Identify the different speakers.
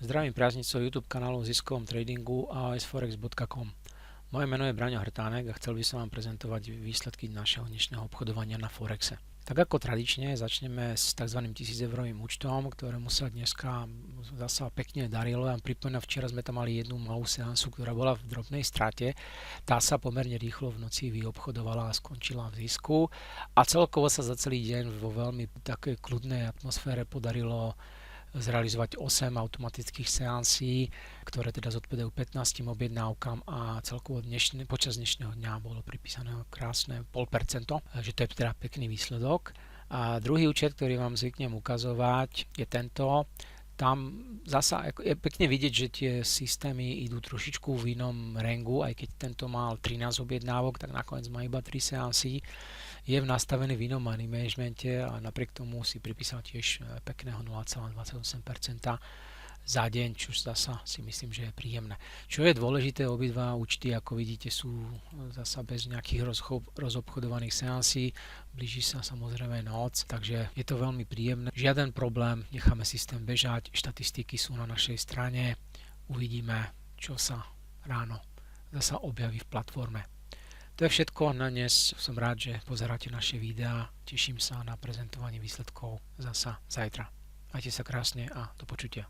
Speaker 1: Zdravím priaznicov YouTube kanálu o ziskovom tradingu asforex.com. Moje meno je Braňo Hrtánek a chcel by som vám prezentovať výsledky našeho dnešného obchodovania na Forexe. Tak ako tradične začneme s tzv. 1000 eurovým účtom, ktorému sa dneska zasa pekne darilo. Ja pripomínam, včera sme tam mali jednu malú seansu, ktorá bola v drobnej strate. Tá sa pomerne rýchlo v noci vyobchodovala a skončila v zisku. A celkovo sa za celý deň vo veľmi takej kľudnej atmosfére podarilo zrealizovať 8 automatických seansí, ktoré teda zodpovedajú 15 objednávkam a celkovo počas dnešného dňa bolo pripísané krásne 0,5%, že to je teda pekný výsledok. A druhý účet, ktorý vám zvyknem ukazovať, je tento. Tam zasa je pekne vidieť, že tie systémy idú trošičku v inom rangu, aj keď tento mal 13 objednávok, tak nakoniec má iba 3 seansy. Je nastavený v inom money managemente a napriek tomu si pripísal tiež pekného 0,28% za deň, čo zasa si myslím, že je príjemné. Čo je dôležité, obidva účty, ako vidíte, sú zasa bez nejakých rozobchodovaných seansí. Blíži sa samozrejme noc, takže je to veľmi príjemné. Žiaden problém, necháme systém bežať, štatistiky sú na našej strane. Uvidíme, čo sa ráno zasa objaví v platforme. To je všetko na dnes. Som rád, že pozeráte naše videá. Teším sa na prezentovanie výsledkov zasa zajtra. Majte sa krásne a do počutia.